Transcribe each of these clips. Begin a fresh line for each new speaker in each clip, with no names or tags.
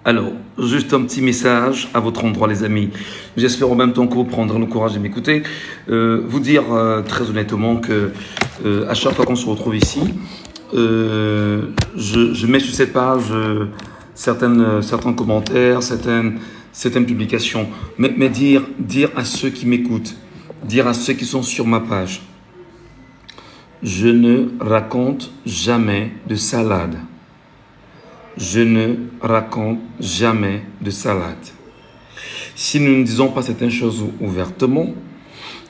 Alors, juste un petit message à votre endroit, les amis. J'espère en même temps que vous prendrez le courage de m'écouter. Vous dire très honnêtement que à chaque fois qu'on se retrouve ici, je mets sur cette page certains commentaires, certaines publications. Mais dire à ceux qui m'écoutent, dire à ceux qui sont sur ma page, je ne raconte jamais de salade. Je ne raconte jamais de salade. Si nous ne disons pas certaines choses ouvertement,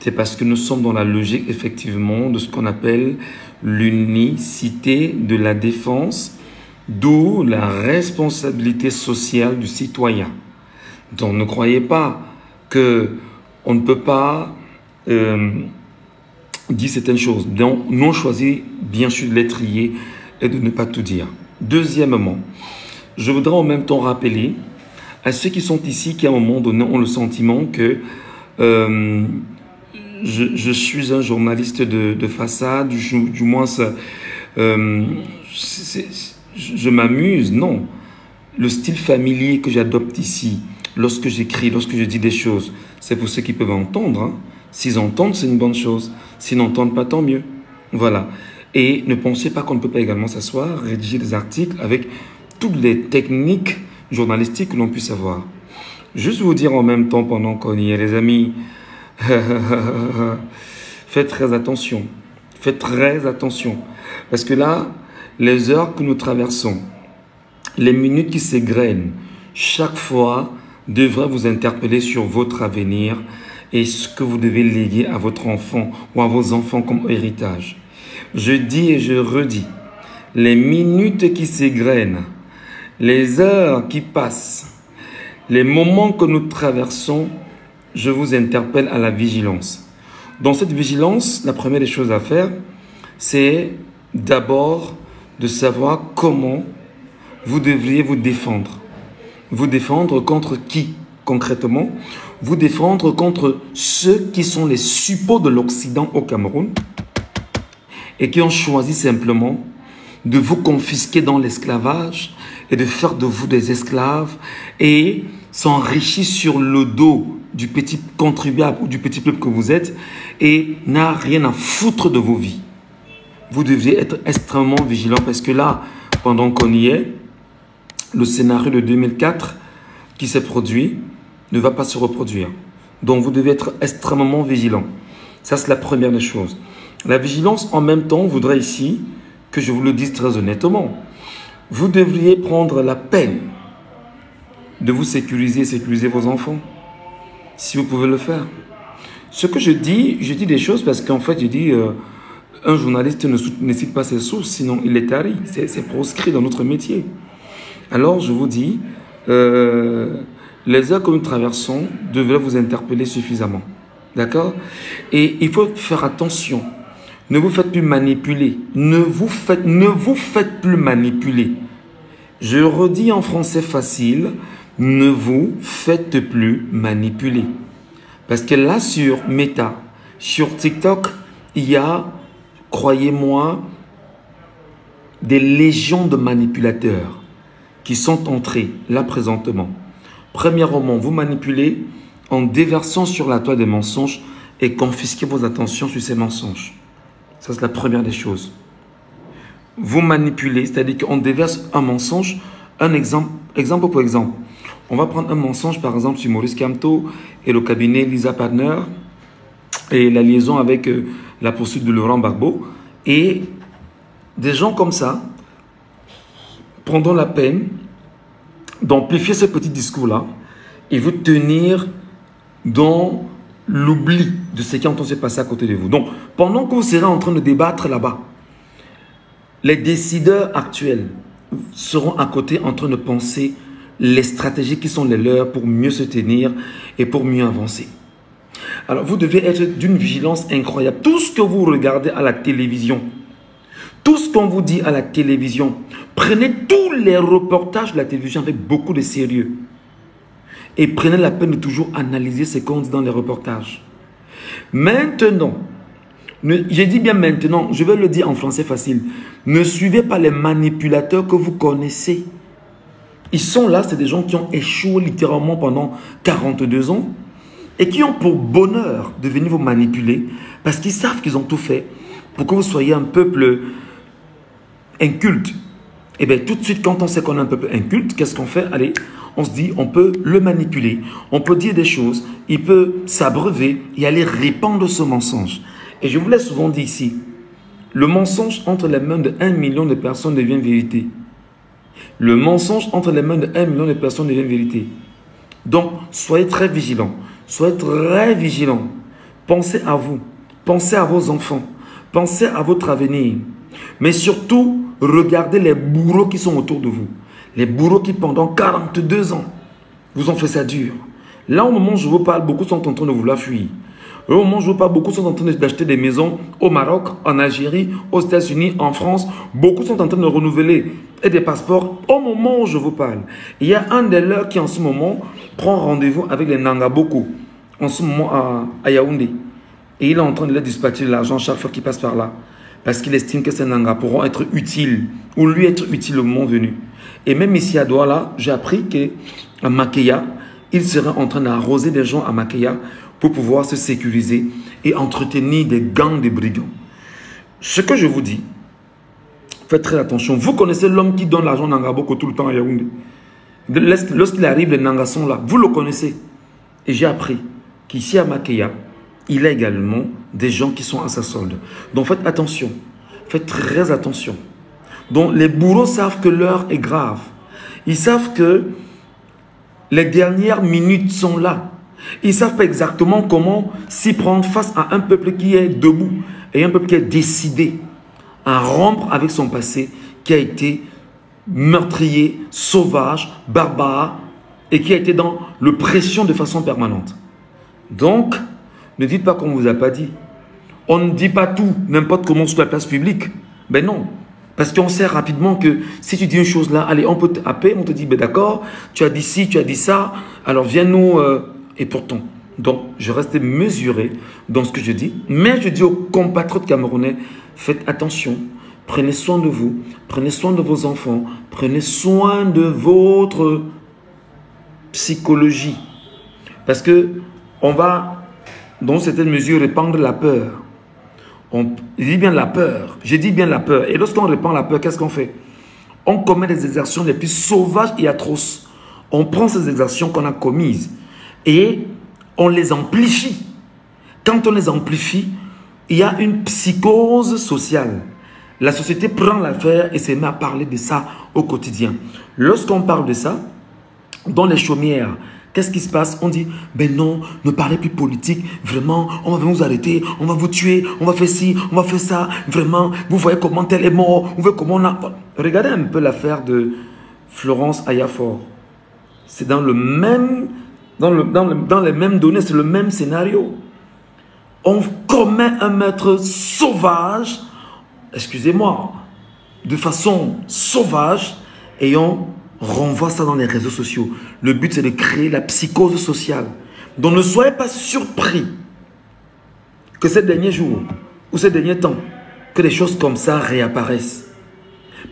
c'est parce que nous sommes dans la logique, effectivement, de ce qu'on appelle l'unicité de la défense, d'où la responsabilité sociale du citoyen. Donc, ne croyez pas qu'on ne peut pas dire certaines choses. Donc, nous avons choisi, bien sûr, de les trier et de ne pas tout dire. Deuxièmement, je voudrais en même temps rappeler à ceux qui sont ici, qui à un moment donné ont le sentiment que je suis un journaliste de façade, du moins je m'amuse. Non, le style familier que j'adopte ici, lorsque j'écris, lorsque je dis des choses, c'est pour ceux qui peuvent entendre. Hein. S'ils entendent, c'est une bonne chose. S'ils n'entendent pas, tant mieux. Voilà. Et ne pensez pas qu'on ne peut pas également s'asseoir, rédiger des articles avec toutes les techniques journalistiques que l'on puisse avoir. Juste vous dire en même temps, pendant qu'on y est, les amis, faites très attention. Faites très attention. Parce que là, les heures que nous traversons, les minutes qui s'égrènent, chaque fois devraient vous interpeller sur votre avenir et ce que vous devez léguer à votre enfant ou à vos enfants comme héritage. Je dis et je redis, les minutes qui s'égrènent, les heures qui passent, les moments que nous traversons, je vous interpelle à la vigilance. Dans cette vigilance, la première des choses à faire, c'est d'abord de savoir comment vous devriez vous défendre. Vous défendre contre qui concrètement? Vous défendre contre ceux qui sont les suppôts de l'Occident au Cameroun et qui ont choisi simplement de vous confisquer dans l'esclavage et de faire de vous des esclaves et s'enrichir sur le dos du petit contribuable ou du petit peuple que vous êtes et n'a rien à foutre de vos vies. Vous devez être extrêmement vigilant parce que là, pendant qu'on y est, le scénario de 2004 qui s'est produit ne va pas se reproduire. Donc, vous devez être extrêmement vigilant. Ça, c'est la première des choses. La vigilance, en même temps, voudrait ici que je vous le dise très honnêtement. Vous devriez prendre la peine de vous sécuriser et sécuriser vos enfants, si vous pouvez le faire. Ce que je dis des choses parce qu'en fait, je dis, un journaliste ne cite pas ses sources, sinon il est tari. C'est proscrit dans notre métier. Alors, je vous dis, les heures que nous traversons devraient vous interpeller suffisamment. D'accord? Et il faut faire attention. Ne vous faites plus manipuler. Ne vous faites plus manipuler. Je redis en français facile, ne vous faites plus manipuler. Parce que là, sur Meta, sur TikTok, il y a, croyez-moi, des légions de manipulateurs qui sont entrés là présentement. Premièrement, vous manipulez en déversant sur la toile des mensonges et confisquez vos attentions sur ces mensonges. Ça, c'est la première des choses. Vous manipulez, c'est-à-dire qu'on déverse un mensonge, un exemple pour exemple. On va prendre un mensonge, par exemple, sur Maurice Kamto et le cabinet Lisa Partner et la liaison avec la poursuite de Laurent Gbagbo. Et des gens comme ça prendront la peine d'amplifier ce petit discours-là et vous tenir dans l'oubli de ce qui est en train de se passer à côté de vous. Donc, pendant que vous serez en train de débattre là-bas, les décideurs actuels seront à côté en train de penser les stratégies qui sont les leurs pour mieux se tenir et pour mieux avancer. Alors, vous devez être d'une vigilance incroyable. Tout ce que vous regardez à la télévision, tout ce qu'on vous dit à la télévision, prenez tous les reportages de la télévision avec beaucoup de sérieux. Et prenez la peine de toujours analyser ce qu'on dit dans les reportages. Maintenant, je dis bien maintenant, je vais le dire en français facile. Ne suivez pas les manipulateurs que vous connaissez. Ils sont là, c'est des gens qui ont échoué littéralement pendant 42 ans et qui ont pour bonheur de venir vous manipuler parce qu'ils savent qu'ils ont tout fait pour que vous soyez un peuple inculte. Et bien tout de suite, quand on sait qu'on est un peuple inculte, qu'est-ce qu'on fait? Allez, on se dit, on peut le manipuler, on peut dire des choses, il peut s'abreuver et aller répandre ce mensonge. Et je vous l'ai souvent dit ici, le mensonge entre les mains de 1 million de personnes devient vérité. Le mensonge entre les mains de 1 million de personnes devient vérité. Donc, soyez très vigilants. Soyez très vigilants. Pensez à vous. Pensez à vos enfants. Pensez à votre avenir. Mais surtout, regardez les bourreaux qui sont autour de vous. Les bourreaux qui, pendant 42 ans, vous ont fait ça dur. Là, au moment où je vous parle, beaucoup sont en train de vouloir fuir. Au moment où je vous parle, beaucoup sont en train d'acheter des maisons au Maroc, en Algérie, aux États-Unis, en France. Beaucoup sont en train de renouveler et des passeports au moment où je vous parle. Il y a un des leurs qui en ce moment prend rendez-vous avec les Nangaboko, en ce moment à Yaoundé. Et il est en train de leur dispatcher de l'argent chaque fois qu'il passe par là. Parce qu'il estime que ces Nangas pourront être utiles, ou lui être utile au moment venu. Et même ici à Douala, j'ai appris qu'à Makéya, il serait en train d'arroser des gens à Makéya pour pouvoir se sécuriser et entretenir des gangs de brigands. Ce que je vous dis, faites très attention. Vous connaissez l'homme qui donne l'argent à Nangaboko tout le temps à Yaoundé. Lorsqu'il arrive, les Nangas sont là. Vous le connaissez. Et j'ai appris qu'ici à Makéya, il y a également des gens qui sont à sa solde. Donc faites attention. Faites très attention. Donc les bourreaux savent que l'heure est grave. Ils savent que les dernières minutes sont là. Ils ne savent pas exactement comment s'y prendre face à un peuple qui est debout et un peuple qui est décidé à rompre avec son passé, qui a été meurtrier, sauvage, barbare et qui a été dans l'oppression de façon permanente. Donc, ne dites pas qu'on ne vous a pas dit. On ne dit pas tout, n'importe comment sur la place publique. Ben non. Parce qu'on sait rapidement que si tu dis une chose là, allez, on peut te happer, on te dit, ben d'accord, tu as dit ci, tu as dit ça, alors viens-nous... Et pourtant, donc, je reste mesuré dans ce que je dis. Mais je dis aux compatriotes camerounais, faites attention. Prenez soin de vous. Prenez soin de vos enfants. Prenez soin de votre psychologie. Parce que on va, dans certaines mesures, répandre la peur. Je dis bien la peur. Je dis bien la peur. Et lorsqu'on répand la peur, qu'est-ce qu'on fait? On commet des exactions les plus sauvages et atroces. On prend ces exactions qu'on a commises et on les amplifie. Quand on les amplifie, il y a une psychose sociale. La société prend l'affaire et se met à parler de ça au quotidien. Lorsqu'on parle de ça, dans les chaumières, qu'est-ce qui se passe? On dit, ben non, ne parlez plus politique, vraiment, on va vous arrêter, on va vous tuer, on va faire ci, on va faire ça, vraiment, vous voyez comment tel est mort, vous voyez comment on a... Regardez un peu l'affaire de Florence Ayafor. C'est dans le même... Dans les mêmes données, c'est le même scénario. On commet un meurtre sauvage, excusez-moi, de façon sauvage, et on renvoie ça dans les réseaux sociaux. Le but, c'est de créer la psychose sociale. Donc ne soyez pas surpris que ces derniers jours ou ces derniers temps, que des choses comme ça réapparaissent.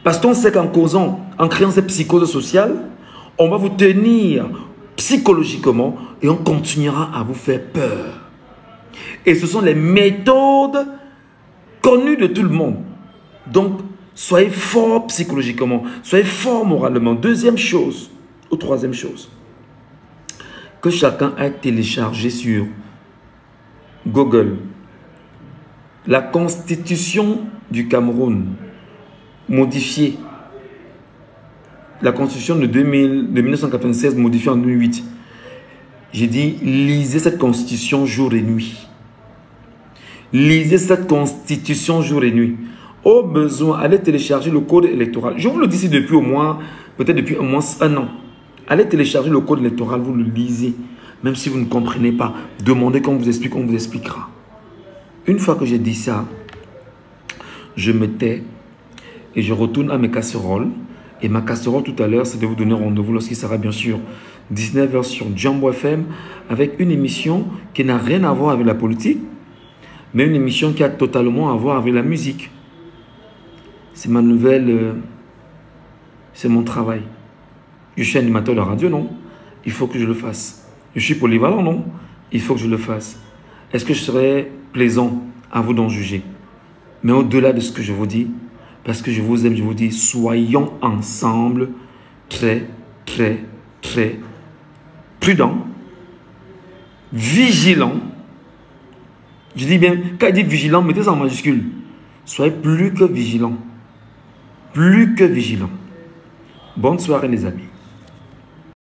Parce qu'on sait qu'en causant, en créant cette psychose sociale, on va vous tenir psychologiquement et on continuera à vous faire peur. Et ce sont les méthodes connues de tout le monde. Donc, soyez fort psychologiquement, soyez fort moralement. Deuxième chose, ou troisième chose, que chacun a téléchargé sur Google. La Constitution du Cameroun, modifiée. La Constitution de 1996 modifiée en 2008. J'ai dit, lisez cette Constitution jour et nuit. Lisez cette Constitution jour et nuit. Au besoin, allez télécharger le code électoral. Je vous le dis ici depuis au moins, peut-être depuis au moins un an. Allez télécharger le code électoral, vous le lisez. Même si vous ne comprenez pas, demandez qu'on vous explique, on vous expliquera. Une fois que j'ai dit ça, je me tais et je retourne à mes casseroles. Et ma casserole tout à l'heure, c'est de vous donner rendez-vous lorsqu'il sera bien sûr 19 h sur Jambo FM avec une émission qui n'a rien à voir avec la politique, mais une émission qui a totalement à voir avec la musique. C'est ma nouvelle, c'est mon travail. Je suis animateur de radio, non? Il faut que je le fasse. Je suis polyvalent, non? Il faut que je le fasse. Est-ce que je serai plaisant? À vous d'en juger. Mais au-delà de ce que je vous dis, parce que je vous aime, je vous dis, soyons ensemble très, très, très prudents, vigilants. Je dis bien, quand il dit vigilant, mettez ça en majuscule. Soyez plus que vigilants. Plus que vigilants. Bonne soirée les amis.